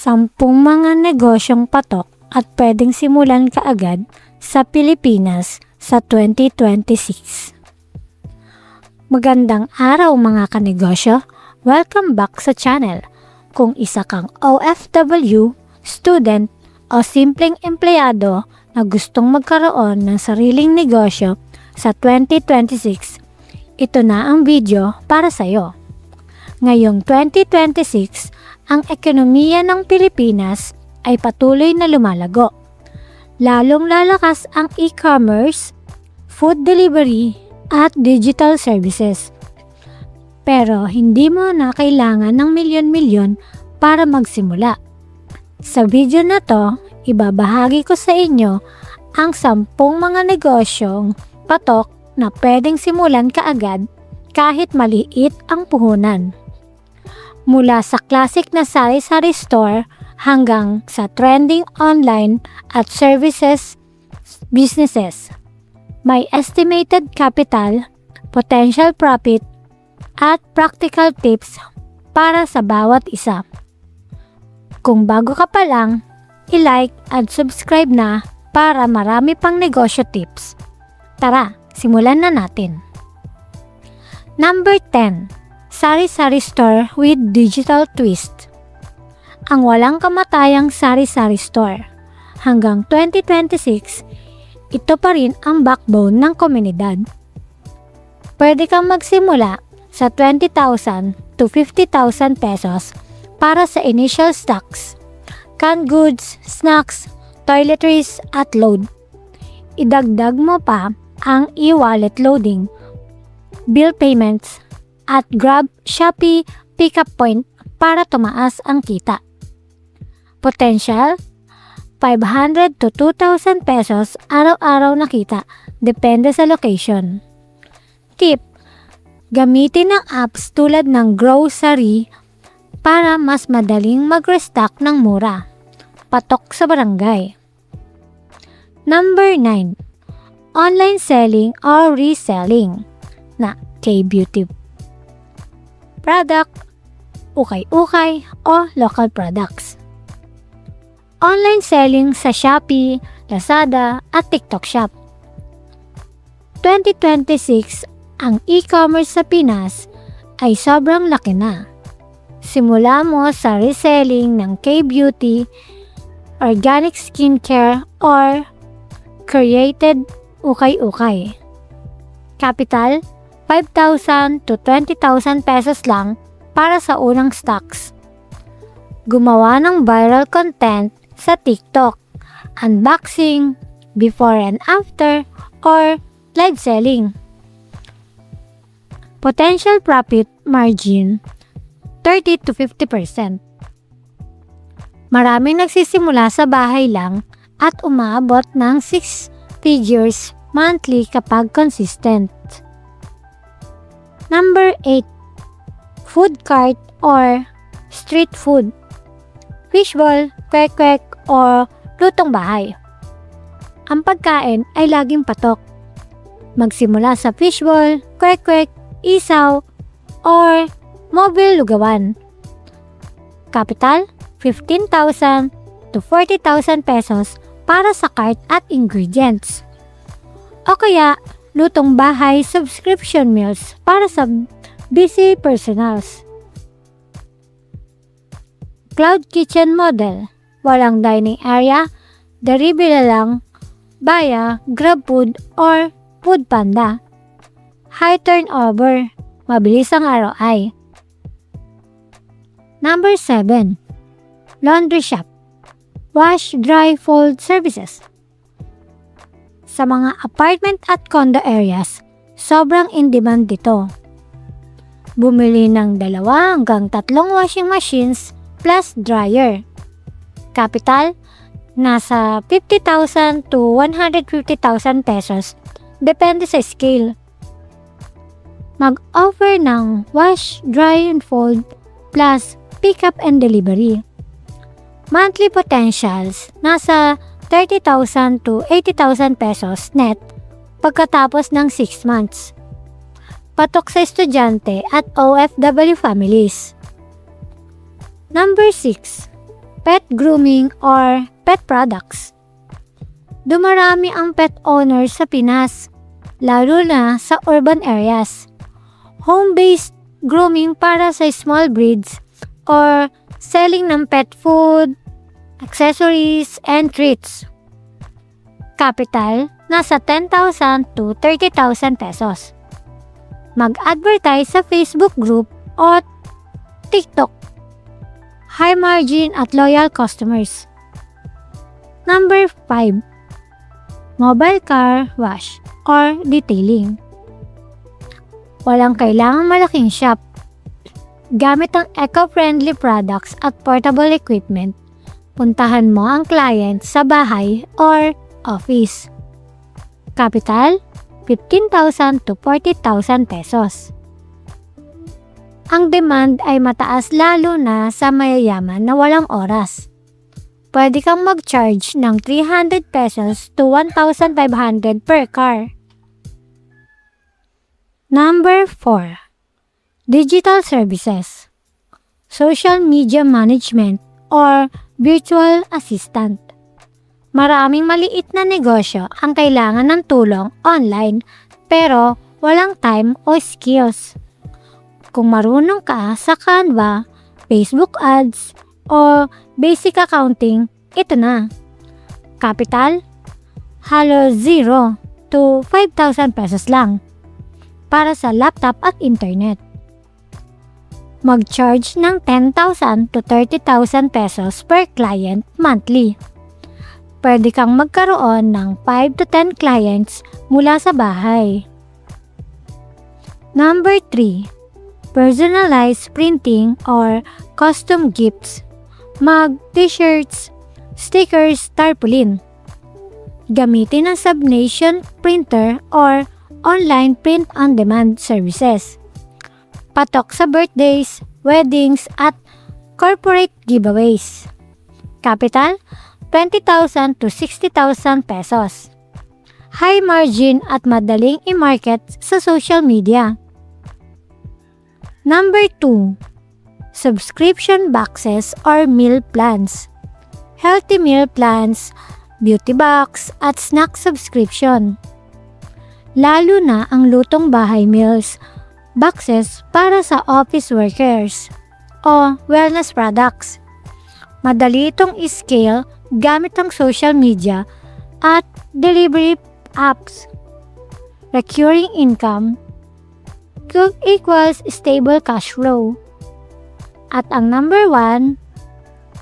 Sampung mga negosyong patok at pwedeng simulan kaagad sa Pilipinas sa 2026. Magandang araw mga kanegosyo! Welcome back sa channel. Kung isa kang OFW, student o simpleng empleyado na gustong magkaroon ng sariling negosyo sa 2026, ito na ang video para sa iyo. Ngayong 2026, ang ekonomiya ng Pilipinas ay patuloy na lumalago. Lalong lalakas ang e-commerce, food delivery at digital services. Pero hindi mo na kailangan ng milyon-milyon para magsimula. Sa video na to, ibabahagi ko sa inyo ang 10 mga negosyong patok na pwedeng simulan kaagad kahit maliit ang puhunan. Mula sa classic na sari-sari store hanggang sa trending online at services businesses. May estimated capital, potential profit, at practical tips para sa bawat isa. Kung bago ka pa lang, i-like at subscribe na para marami pang negosyo tips. Tara, simulan na natin. Number 10. Sari-sari store with digital twist. Ang walang kamatayang sari-sari store. Hanggang 2026, ito pa rin ang backbone ng komunidad. Pwede kang magsimula sa 20,000 to 50,000 pesos para sa initial stocks, canned goods, snacks, toiletries at load. Idagdag mo pa ang e-wallet loading, bill payments, at Grab, Shopee, Pickup Point para tumaas ang kita. Potential, 500 to 2,000 pesos araw-araw na kita, depende sa location. Tip, gamitin ang apps tulad ng grocery para mas madaling mag-restock ng mura. Patok sa barangay. Number 9. Online selling or reselling na K-beauty product, ukay-ukay o local products. Online selling sa Shopee, Lazada at TikTok Shop. 2026, ang e-commerce sa Pinas ay sobrang laki na. Simula mo sa reselling ng K-beauty, organic skincare or created ukay-ukay. Capital, 5,000 to 20,000 pesos lang para sa unang stocks. Gumawa ng viral content sa TikTok, unboxing, before and after, or live selling. Potential profit margin, 30 to 50%. Maraming nagsisimula sa bahay lang at umaabot ng 6 figures monthly kapag consistent. Number 8. Food cart or street food. Fishball, kwek-kwek, o lutong bahay. Ang pagkain ay laging patok. Magsimula sa fishball, kwek-kwek, isaw, or mobile lugawan. Capital, 15,000 to 40,000 pesos para sa cart at ingredients. O kaya, lutong bahay subscription meals para sa busy personals. Cloud kitchen model. Walang dining area, delivery lang via GrabFood or Foodpanda. High turnover. Mabilis ang ROI. Number 7. Laundry shop. Wash, dry, fold services. Sa mga apartment at condo areas, sobrang in-demand dito. Bumili ng 2 hanggang 3 washing machines plus dryer. Capital, nasa 50,000 to 150,000 pesos, depende sa scale. Mag-offer ng wash, dry, and fold plus pick-up and delivery. Monthly potentials, nasa 30,000 to 80,000 pesos net pagkatapos ng 6 months. Patok sa estudyante at OFW families. Number 6. pet grooming or pet products. Dumarami ang pet owners sa Pinas, lalo na sa urban areas. Home-based grooming para sa small breeds or selling ng pet food, accessories, and treats. Capital, nasa 10,000 to 30,000 pesos. Mag-advertise sa Facebook group o TikTok. High margin at loyal customers. Number 5. Mobile car wash or detailing. Walang kailangang malaking shop. Gamit ang eco-friendly products at portable equipment, puntahan mo ang client sa bahay or office. Capital, 15,000 to 40,000 pesos. Ang demand ay mataas lalo na sa mayayaman na walang oras. Pwede kang mag-charge ng 300 pesos to 1,500 per car. Number 4. Digital services. Social media management or virtual assistant. Maraming maliit na negosyo ang kailangan ng tulong online pero walang time o skills. Kung marunong ka sa Canva, Facebook ads, o basic accounting, ito na. Capital, halos 0 to 5,000 pesos lang para sa laptop at internet. Mag-charge ng 10,000 to 30,000 pesos per client monthly. Pwede kang magkaroon ng 5 to 10 clients mula sa bahay. Number 3. Personalized printing or custom gifts. Mug, t-shirts, stickers, tarpaulin. Gamitin ang Subnation printer or online print-on-demand services. Patok sa birthdays, weddings, at corporate giveaways. Capital, 20,000 to 60,000 pesos. High margin at madaling i-market sa social media. Number 2. Subscription boxes or meal plans. Healthy meal plans, beauty box, at snack subscription. Lalo na ang lutong bahay meals, boxes para sa office workers, o wellness products. Madali itong i-scale gamit ang social media at delivery apps. Recurring income equals stable cash flow. At ang number 1,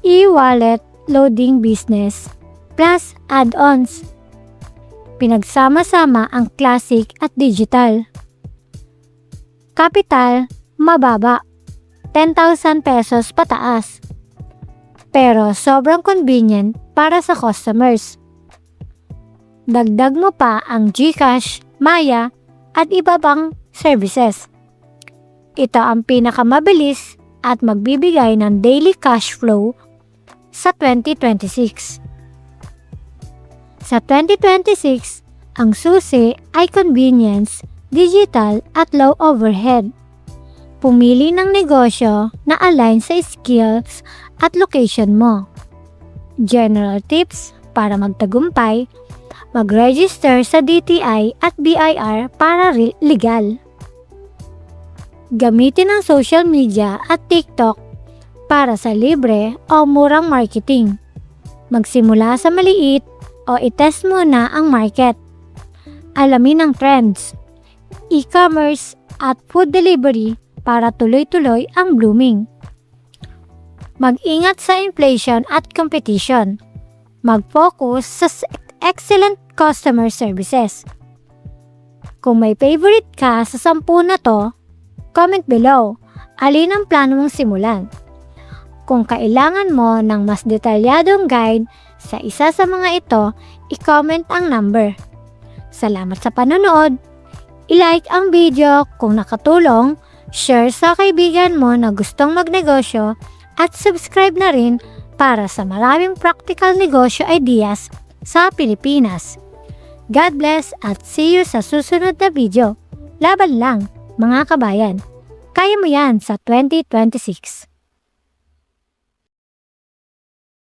e-wallet loading business plus add-ons. Pinagsama-sama ang classic at digital. Capital, mababa, 10,000 pesos pataas. Pero sobrang convenient para sa customers. Dagdag mo pa ang GCash, Maya, at iba pang services. Ito ang pinakamabilis at magbibigay ng daily cash flow sa 2026. Sa 2026, ang susi ay convenience, digital at low overhead. Pumili ng negosyo na align sa skills at location mo. General tips para magtagumpay: mag-register sa DTI at BIR para legal. Gamitin ang social media at TikTok para sa libre o murang marketing. Magsimula sa maliit o itest muna ang market. Alamin ang trends, e-commerce at food delivery para tuloy-tuloy ang blooming. Mag-ingat sa inflation at competition. Mag-focus sa excellent customer services. Kung may favorite ka sa 10 na to, comment below alin ang plano mong simulan. Kung kailangan mo ng mas detalyadong guide sa isa sa mga ito, i-comment ang number. Salamat sa panonood. I-like ang video kung nakatulong, share sa kaibigan mo na gustong magnegosyo, at subscribe na rin para sa maraming practical negosyo ideas sa Pilipinas. God bless at see you sa susunod na video. Laban lang, mga kabayan. Kaya mo yan sa 2026.